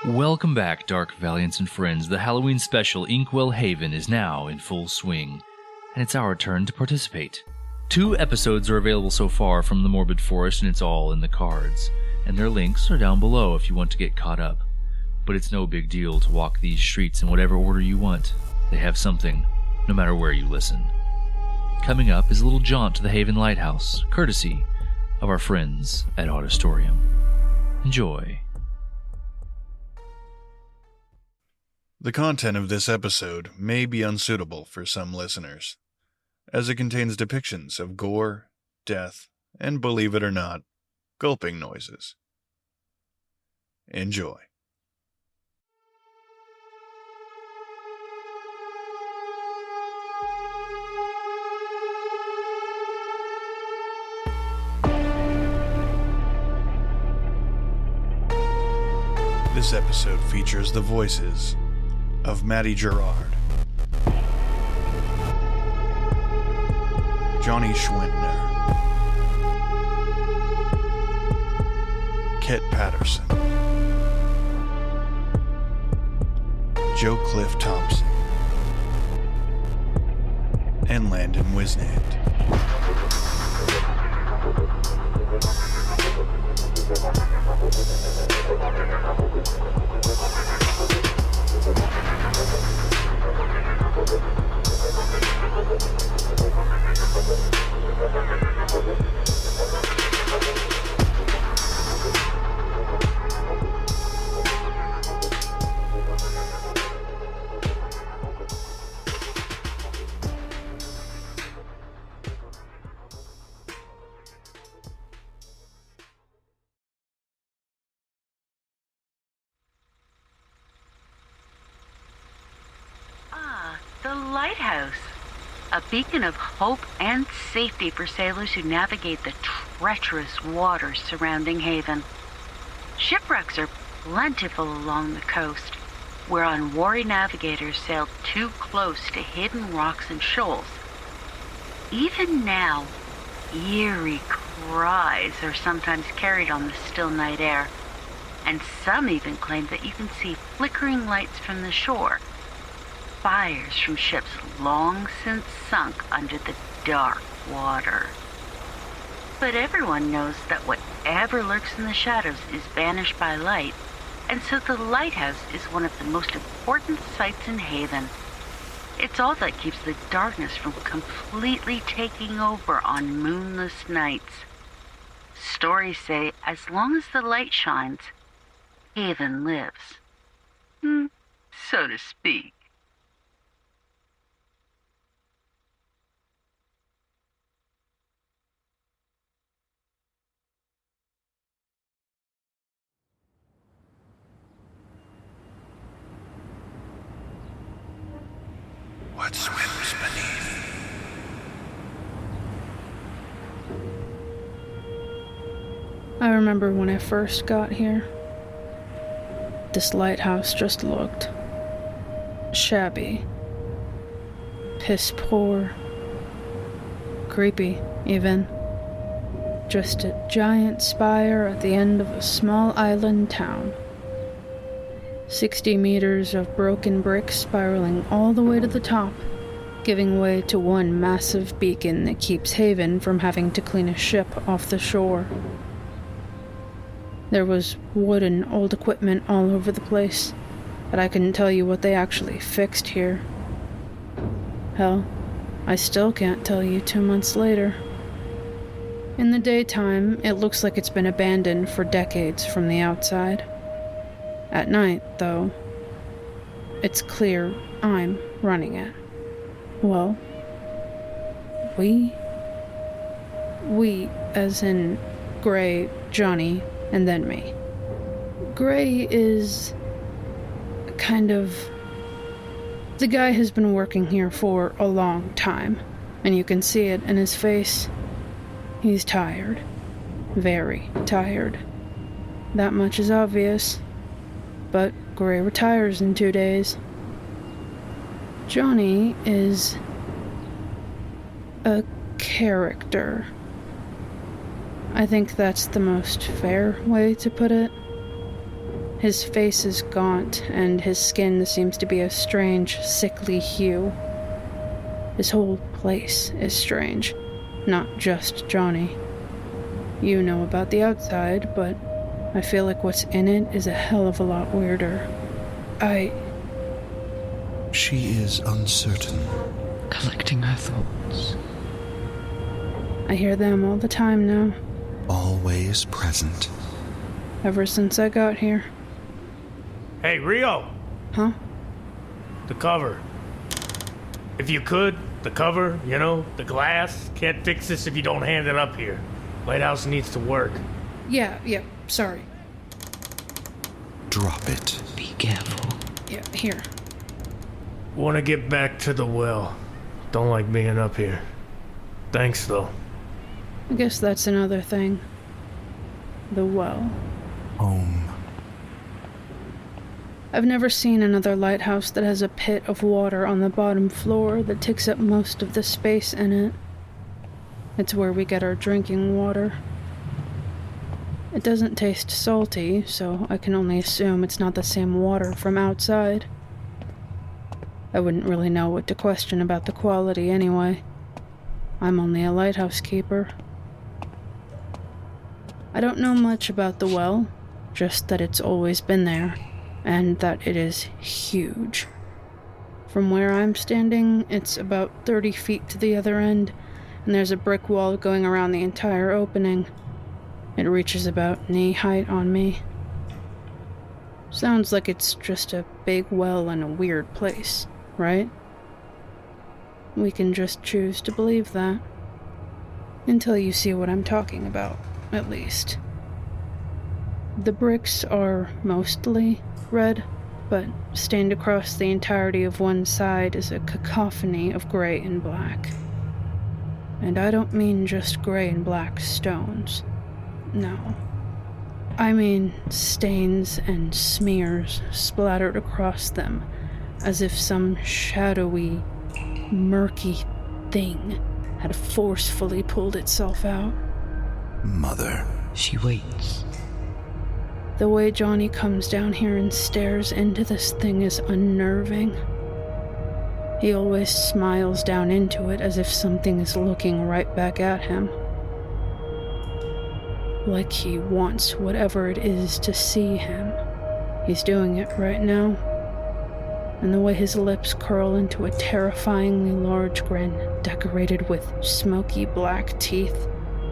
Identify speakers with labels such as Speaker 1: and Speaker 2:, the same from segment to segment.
Speaker 1: Welcome back, Dark Valiants and friends. The Halloween special Inkwell Haven is now in full swing, and it's our turn to participate. 2 episodes are available so far from the Morbid Forest, and it's all in the cards, and their links are down below if you want to get caught up. But it's no big deal to walk these streets in whatever order you want. They have something, no matter where you listen. Coming up is a little jaunt to the Haven Lighthouse, courtesy of our friends at Audistorium. Enjoy.
Speaker 2: The content of this episode may be unsuitable for some listeners, as it contains depictions of gore, death, and, believe it or not, gulping noises. Enjoy. This episode features the voices of Maddie Girouard, Jonny Schwentner, Paterson, Cliff Thompson, and Landon Whisnant.
Speaker 3: The Lighthouse, a beacon of hope and safety for sailors who navigate the treacherous waters surrounding Haven. Shipwrecks are plentiful along the coast, where unwary navigators sail too close to hidden rocks and shoals. Even now, eerie cries are sometimes carried on the still night air, and some even claim that you can see flickering lights from the shore. Fires from ships long since sunk under the dark water. But everyone knows that whatever lurks in the shadows is banished by light, and so the lighthouse is one of the most important sights in Haven. It's all that keeps the darkness from completely taking over on moonless nights. Stories say as long as the light shines, Haven lives. So to speak.
Speaker 2: What swims beneath?
Speaker 4: I remember when I first got here. This lighthouse just looked shabby, piss poor, creepy even. Just a giant spire at the end of a small island town. 60 meters of broken brick spiraling all the way to the top, giving way to one massive beacon that keeps Haven from having to clean a ship off the shore. There was wood and old equipment all over the place, but I couldn't tell you what they actually fixed here. Hell, I still can't tell you 2 months later. In the daytime, it looks like it's been abandoned for decades from the outside. At night, though, it's clear I'm running it. Well, we as in Gray, Jonny, and then me. Gray is kind of... The guy has been working here for a long time, and you can see it in his face. He's tired. Very tired. That much is obvious. But Gray retires in 2 days. Jonny is a character. I think that's the most fair way to put it. His face is gaunt, and his skin seems to be a strange, sickly hue. His whole place is strange, not just Jonny. You know about the outside, but I feel like what's in it is a hell of a lot weirder.
Speaker 5: She is uncertain.
Speaker 6: Collecting her thoughts.
Speaker 4: I hear them all the time now.
Speaker 5: Always present.
Speaker 4: Ever since I got here.
Speaker 7: Hey, Rio!
Speaker 4: Huh?
Speaker 7: The cover. If you could, the cover, the glass. Can't fix this if you don't hand it up here. Lighthouse needs to work.
Speaker 4: Yeah, sorry.
Speaker 5: Drop it.
Speaker 6: Be careful.
Speaker 4: Yeah, here.
Speaker 7: Want to get back to the well. Don't like being up here. Thanks, though.
Speaker 4: I guess that's another thing. The well.
Speaker 5: Home.
Speaker 4: I've never seen another lighthouse that has a pit of water on the bottom floor that takes up most of the space in it. It's where we get our drinking water. It doesn't taste salty, so I can only assume it's not the same water from outside. I wouldn't really know what to question about the quality anyway. I'm only a lighthouse keeper. I don't know much about the well, just that it's always been there, and that it is huge. From where I'm standing, it's about 30 feet to the other end, and there's a brick wall going around the entire opening. It reaches about knee height on me. Sounds like it's just a big well in a weird place, right? We can just choose to believe that. Until you see what I'm talking about, at least. The bricks are mostly red, but stained across the entirety of one side is a cacophony of gray and black. And I don't mean just gray and black stones. No. I mean stains and smears splattered across them, as if some shadowy, murky thing had forcefully pulled itself out.
Speaker 5: Mother.
Speaker 6: She waits.
Speaker 4: The way Jonny comes down here and stares into this thing is unnerving. He always smiles down into it as if something is looking right back at him. Like he wants whatever it is to see him. He's doing it right now. And the way his lips curl into a terrifyingly large grin decorated with smoky black teeth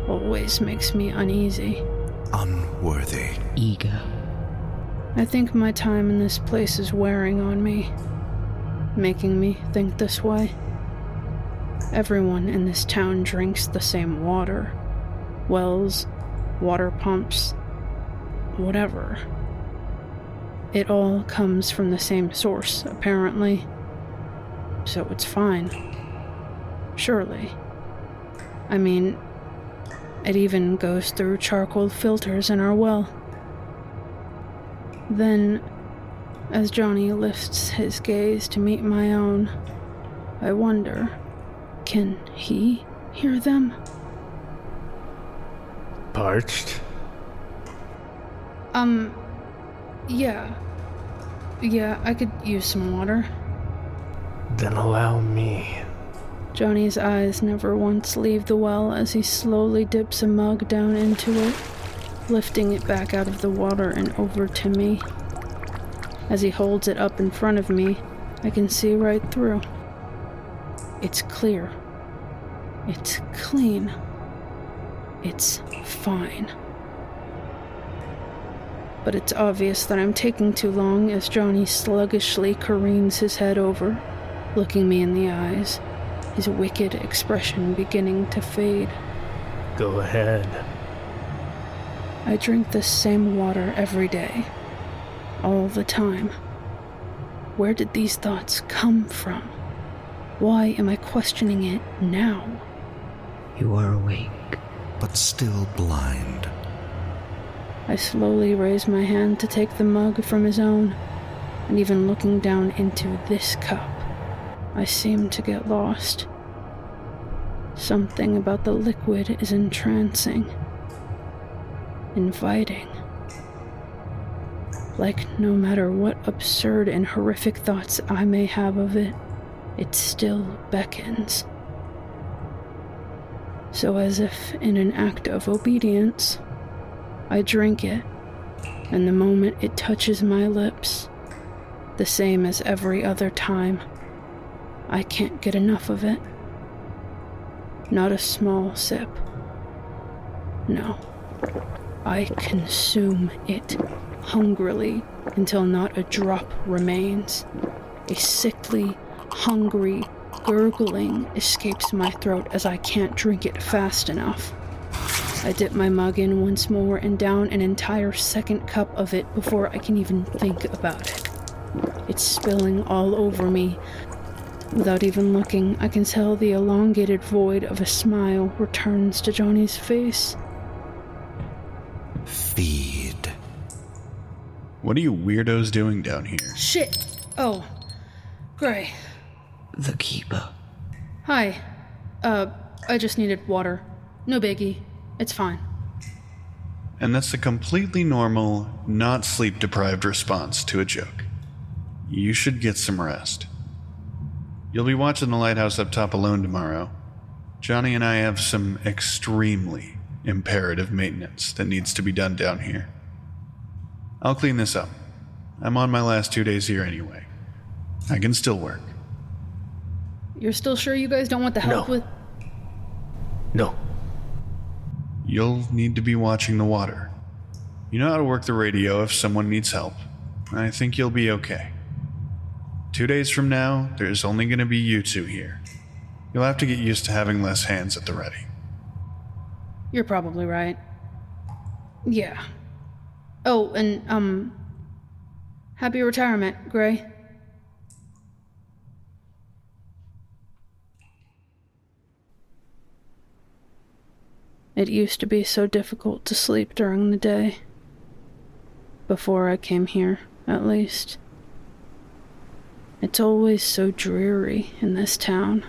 Speaker 4: always makes me uneasy.
Speaker 5: Unworthy.
Speaker 6: Eager.
Speaker 4: I think my time in this place is wearing on me, making me think this way. Everyone in this town drinks the same water. Wells, water pumps, whatever. It all comes from the same source, apparently. So it's fine. Surely. I mean, it even goes through charcoal filters in our well. Then, as Jonny lifts his gaze to meet my own, I wonder, can he hear them?
Speaker 7: Parched?
Speaker 4: Yeah, I could use some water.
Speaker 7: Then allow me.
Speaker 4: Jonny's eyes never once leave the well as he slowly dips a mug down into it, lifting it back out of the water and over to me. As he holds it up in front of me, I can see right through. It's clear. It's clean. It's fine. But it's obvious that I'm taking too long as Jonny sluggishly careens his head over, looking me in the eyes, his wicked expression beginning to fade.
Speaker 7: Go ahead.
Speaker 4: I drink this same water every day, all the time. Where did these thoughts come from? Why am I questioning it now?
Speaker 6: You are awake.
Speaker 5: But still blind.
Speaker 4: I slowly raise my hand to take the mug from his own, and even looking down into this cup, I seem to get lost. Something about the liquid is entrancing, inviting. Like no matter what absurd and horrific thoughts I may have of it, it still beckons. So as if in an act of obedience, I drink it, and the moment it touches my lips, the same as every other time, I can't get enough of it. Not a small sip. No. I consume it hungrily until not a drop remains. A sickly, hungry gurgling escapes my throat as I can't drink it fast enough. I dip my mug in once more and down an entire second cup of it before I can even think about it. It's spilling all over me. Without even looking, I can tell the elongated void of a smile returns to Jonny's face.
Speaker 5: Feed.
Speaker 2: What are you weirdos doing down here?
Speaker 4: Shit! Oh, Gray.
Speaker 6: The Keeper.
Speaker 4: Hi. I just needed water. No biggie. It's fine.
Speaker 2: And that's a completely normal, not sleep-deprived response to a joke. You should get some rest. You'll be watching the Lighthouse up top alone tomorrow. Jonny and I have some extremely imperative maintenance that needs to be done down here. I'll clean this up. I'm on my last 2 days here anyway. I can still work.
Speaker 4: You're still sure you guys don't want the help with...
Speaker 7: No.
Speaker 2: You'll need to be watching the water. You know how to work the radio if someone needs help. I think you'll be okay. 2 days from now, there's only going to be you two here. You'll have to get used to having less hands at the ready.
Speaker 4: You're probably right. Yeah. Oh, and, happy retirement, Gray. It used to be so difficult to sleep during the day. Before I came here, at least. It's always so dreary in this town.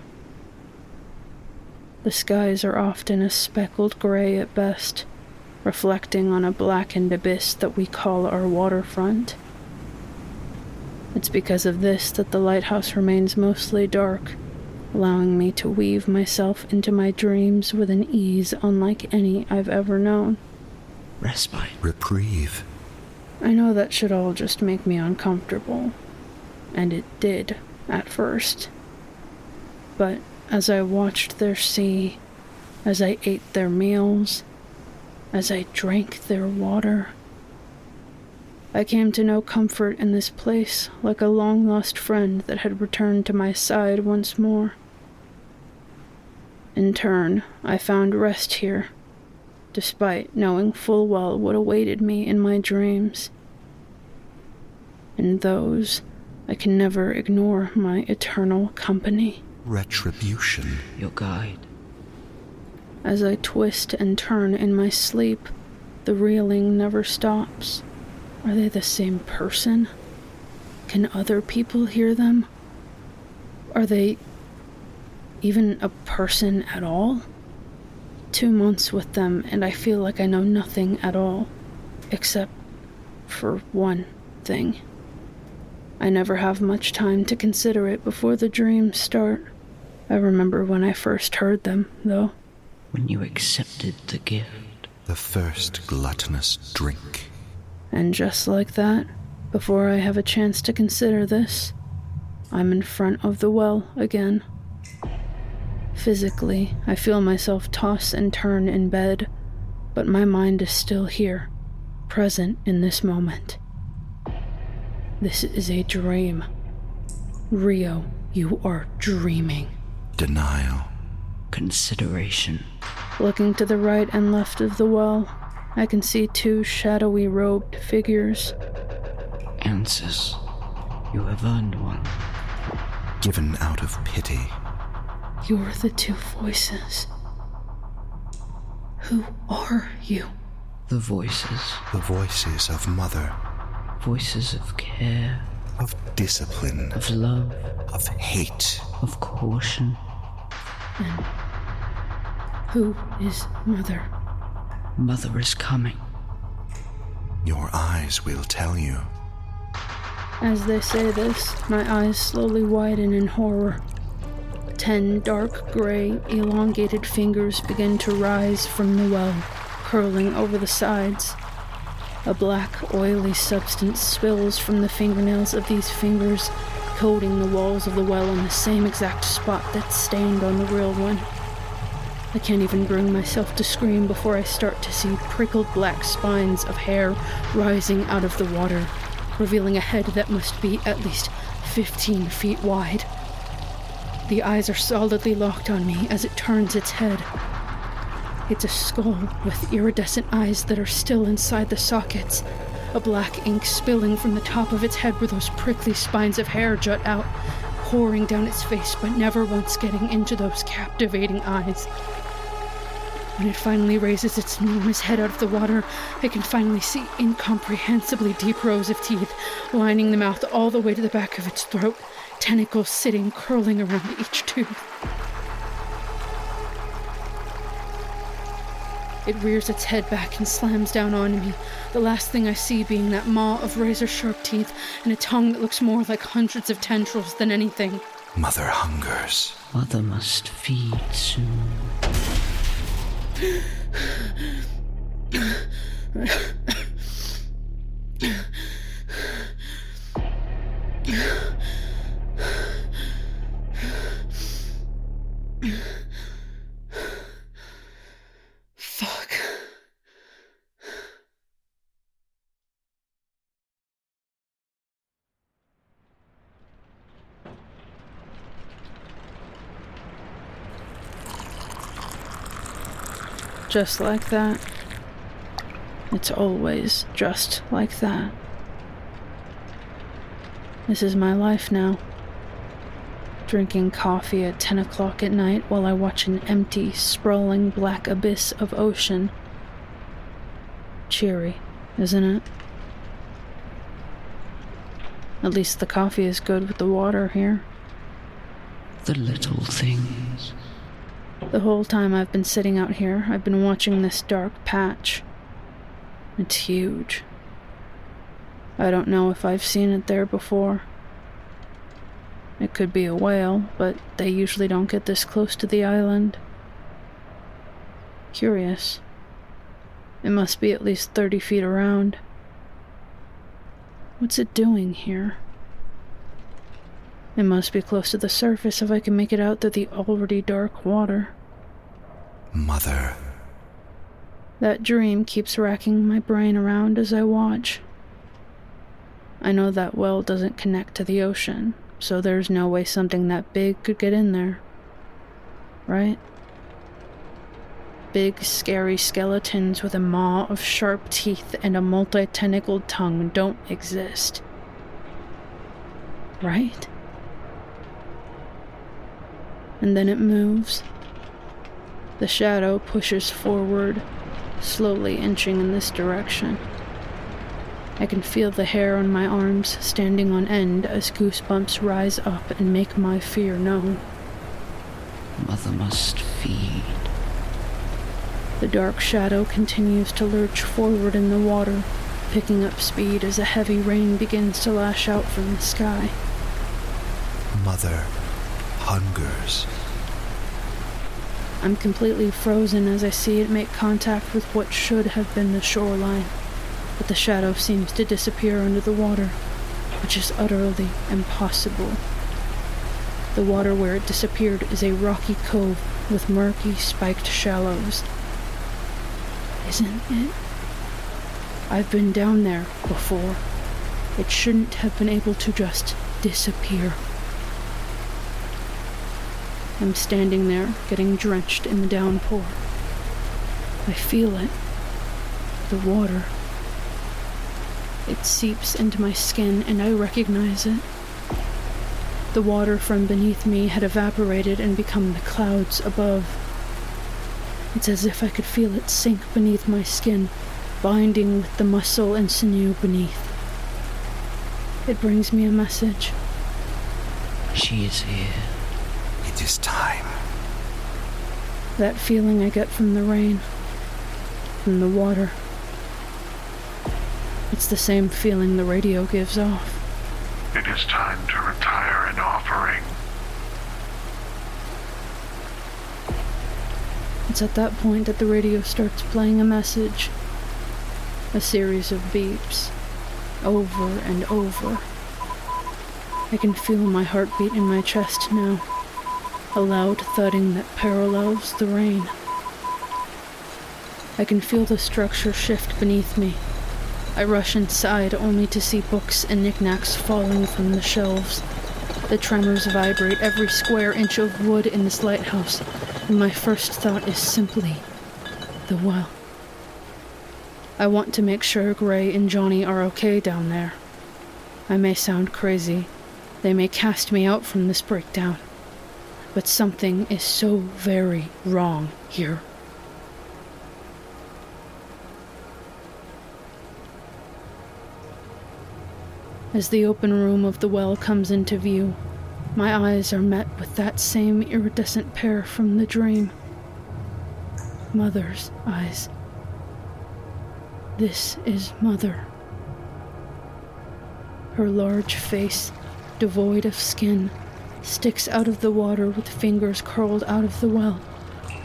Speaker 4: The skies are often a speckled gray at best, reflecting on a blackened abyss that we call our waterfront. It's because of this that the lighthouse remains mostly dark, allowing me to weave myself into my dreams with an ease unlike any I've ever known.
Speaker 6: Respite.
Speaker 5: Reprieve.
Speaker 4: I know that should all just make me uncomfortable, and it did at first. But as I watched their sea, as I ate their meals, as I drank their water, I came to know comfort in this place like a long-lost friend that had returned to my side once more. In turn, I found rest here, despite knowing full well what awaited me in my dreams. In those, I can never ignore my eternal company.
Speaker 5: Retribution.
Speaker 6: Your guide.
Speaker 4: As I twist and turn in my sleep, the reeling never stops. Are they the same person? Can other people hear them? Are they even a person at all? 2 months with them, and I feel like I know nothing at all, except for one thing. I never have much time to consider it before the dreams start. I remember when I first heard them, though.
Speaker 6: When you accepted the gift.
Speaker 5: The first gluttonous drink.
Speaker 4: And just like that, before I have a chance to consider this, I'm in front of the well again. Physically, I feel myself toss and turn in bed, but my mind is still here, present in this moment. This is a dream. Rio, you are dreaming.
Speaker 5: Denial.
Speaker 6: Consideration.
Speaker 4: Looking to the right and left of the well, I can see 2 shadowy robed figures.
Speaker 6: Answers. You have earned one.
Speaker 5: Given out of pity.
Speaker 4: You're the 2 voices. Who are you?
Speaker 6: The voices.
Speaker 5: The voices of mother.
Speaker 6: Voices of care.
Speaker 5: Of discipline.
Speaker 6: Of love.
Speaker 5: Of hate.
Speaker 6: Of caution.
Speaker 4: And who is Mother?
Speaker 6: Mother is coming.
Speaker 5: Your eyes will tell you.
Speaker 4: As they say this, my eyes slowly widen in horror. 10 dark gray, elongated fingers begin to rise from the well, curling over the sides. A black, oily substance spills from the fingernails of these fingers, coating the walls of the well in the same exact spot that's stained on the real one. I can't even bring myself to scream before I start to see prickled black spines of hair rising out of the water, revealing a head that must be at least 15 feet wide. The eyes are solidly locked on me as it turns its head. It's a skull with iridescent eyes that are still inside the sockets, a black ink spilling from the top of its head where those prickly spines of hair jut out, pouring down its face but never once getting into those captivating eyes. When it finally raises its enormous head out of the water, I can finally see incomprehensibly deep rows of teeth lining the mouth all the way to the back of its throat, tentacles sitting curling around each tooth. It rears its head back and slams down on me, the last thing I see being that maw of razor-sharp teeth and a tongue that looks more like hundreds of tendrils than anything.
Speaker 5: Mother hungers.
Speaker 6: Mother must feed soon.
Speaker 4: Fuck. Just like that. It's always just like that. This is my life now. Drinking coffee at 10 o'clock at night while I watch an empty, sprawling black abyss of ocean. Cheery, isn't it? At least the coffee is good with the water here.
Speaker 6: The little things.
Speaker 4: The whole time I've been sitting out here, I've been watching this dark patch. It's huge. I don't know if I've seen it there before. It could be a whale, but they usually don't get this close to the island. Curious. It must be at least 30 feet around. What's it doing here? It must be close to the surface if I can make it out through the already dark water.
Speaker 5: Mother.
Speaker 4: That dream keeps racking my brain around as I watch. I know that well doesn't connect to the ocean, so there's no way something that big could get in there. Right? Big, scary skeletons with a maw of sharp teeth and a multi-tentacled tongue don't exist. Right? And then it moves. The shadow pushes forward, slowly inching in this direction. I can feel the hair on my arms standing on end as goosebumps rise up and make my fear known.
Speaker 6: Mother must feed.
Speaker 4: The dark shadow continues to lurch forward in the water, picking up speed as a heavy rain begins to lash out from the sky.
Speaker 5: Mother hungers.
Speaker 4: I'm completely frozen as I see it make contact with what should have been the shoreline, but the shadow seems to disappear under the water, which is utterly impossible. The water where it disappeared is a rocky cove with murky, spiked shallows. Isn't it? I've been down there before. It shouldn't have been able to just disappear. I'm standing there, getting drenched in the downpour. I feel it. The water. It seeps into my skin, and I recognize it. The water from beneath me had evaporated and become the clouds above. It's as if I could feel it sink beneath my skin, binding with the muscle and sinew beneath. It brings me a message.
Speaker 6: She is here.
Speaker 5: It is time.
Speaker 4: That feeling I get from the rain, from the water. It's the same feeling the radio gives off.
Speaker 8: It is time to retire an offering.
Speaker 4: It's at that point that the radio starts playing a message. A series of beeps, over and over. I can feel my heartbeat in my chest now, a loud thudding that parallels the rain. I can feel the structure shift beneath me. I rush inside only to see books and knickknacks falling from the shelves. The tremors vibrate every square inch of wood in this lighthouse, and my first thought is simply, the well. I want to make sure Gray and Jonny are okay down there. I may sound crazy. They may cast me out from this breakdown. But something is so very wrong here. As the open room of the well comes into view, my eyes are met with that same iridescent pair from the dream. Mother's eyes. This is Mother. Her large face, devoid of skin, sticks out of the water with fingers curled out of the well.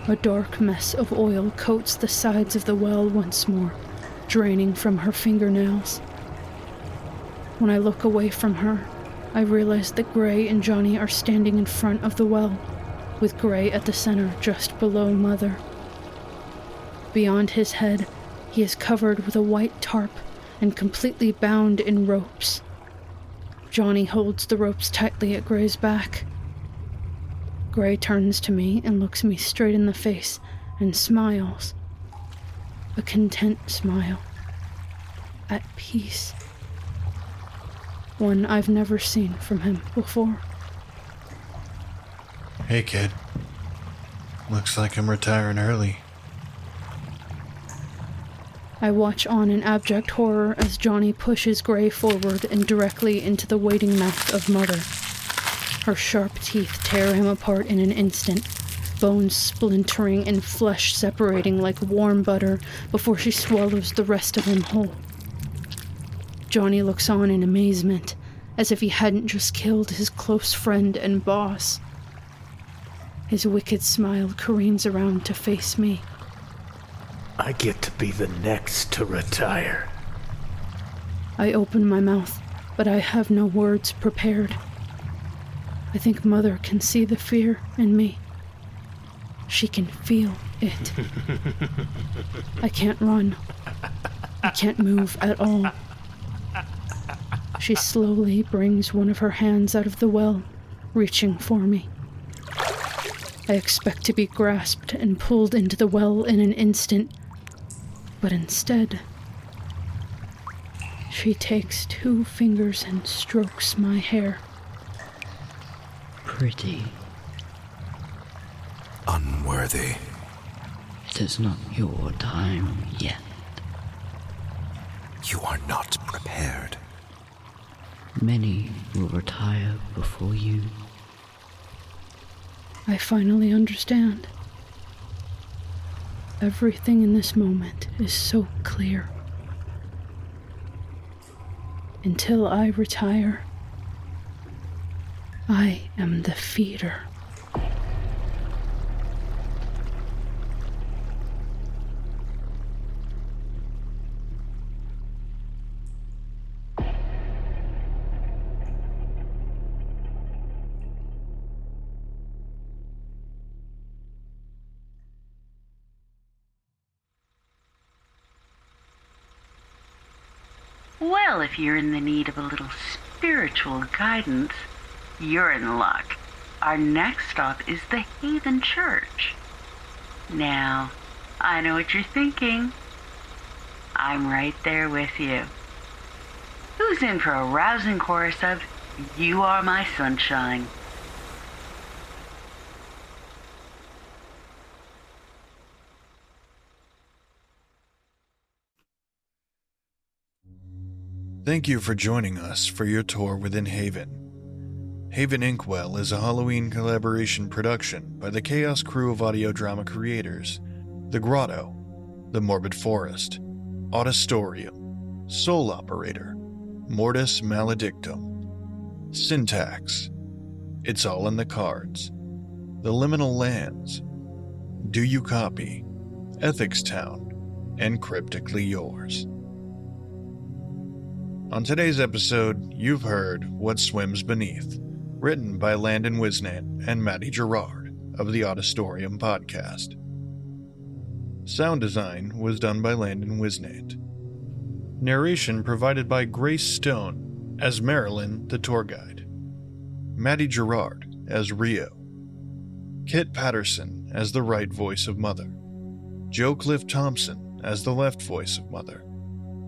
Speaker 4: A dark mess of oil coats the sides of the well once more, draining from her fingernails. When I look away from her, I realize that Gray and Jonny are standing in front of the well, with Gray at the center just below Mother. Beyond his head, he is covered with a white tarp and completely bound in ropes. Jonny holds the ropes tightly at Gray's back. Gray turns to me and looks me straight in the face and smiles. A content smile. At peace. One I've never seen from him before.
Speaker 2: Hey, kid. Looks like I'm retiring early.
Speaker 4: I watch on in abject horror as Jonny pushes Gray forward and directly into the waiting mouth of Mother. Her sharp teeth tear him apart in an instant, bones splintering and flesh separating like warm butter before she swallows the rest of him whole. Jonny looks on in amazement, as if he hadn't just killed his close friend and boss. His wicked smile careens around to face me.
Speaker 7: I get to be the next to retire.
Speaker 4: I open my mouth, but I have no words prepared. I think Mother can see the fear in me. She can feel it. I can't run. I can't move at all. She slowly brings one of her hands out of the well, reaching for me. I expect to be grasped and pulled into the well in an instant, but instead, she takes 2 fingers and strokes my hair.
Speaker 6: Pretty.
Speaker 5: Unworthy.
Speaker 6: It is not your time yet.
Speaker 5: You are not prepared.
Speaker 6: Many will retire before you.
Speaker 4: I finally understand. Everything in this moment is so clear. Until I retire, I am the feeder.
Speaker 3: Well, if you're in the need of a little spiritual guidance, you're in luck. Our next stop is the Haven Church. Now, I know what you're thinking. I'm right there with you. Who's in for a rousing chorus of "You Are My Sunshine"?
Speaker 2: Thank you for joining us for your tour within Haven. Haven Inkwell is a Halloween collaboration production by the Chaos crew of audio drama creators, The Grotto, The Morbid Forest, Audistorium, Soul Operator, Mortis Maledictum, Syntax. It's all in the cards. The Liminal Lands. Do You Copy? Ethics Town. And Cryptically Yours. On today's episode, you've heard What Swims Beneath, written by Landon Whisnant and Maddie Girouard of the Audistorium podcast. Sound design was done by Landon Whisnant. Narration provided by Grace Stone as Maryiln, the tour guide. Maddie Girouard as Rio. Kit Paterson as the right voice of Mother. Cliff Thompson as the left voice of Mother.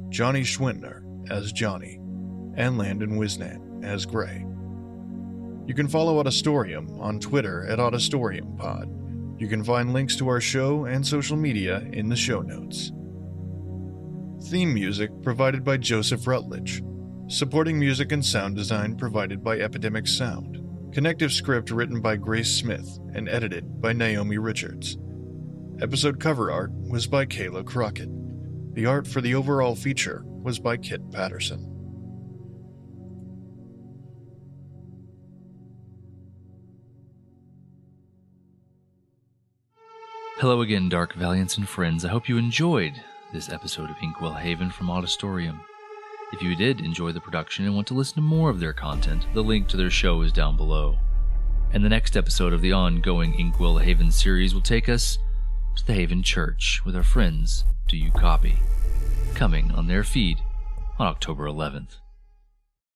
Speaker 2: Jonny Schwentner as Jonny. And Landon Whisnant as Gray. You can follow Audistorium on Twitter at AudistoriumPod. You can find links to our show and social media in the show notes. Theme music provided by Joseph Rutledge. Supporting music and sound design provided by Epidemic Sound. Connective script written by Grace Smith and edited by Naomi Richards. Episode cover art was by Kayla Crockett. The art for the overall feature was by Kit Paterson.
Speaker 1: Hello again, Dark Valiants and friends. I hope you enjoyed this episode of Inkwell Haven from Audistorium. If you did enjoy the production and want to listen to more of their content, the link to their show is down below. And the next episode of the ongoing Inkwell Haven series will take us to the Haven Church with our friends Do You Copy? Coming on their feed on October 11th.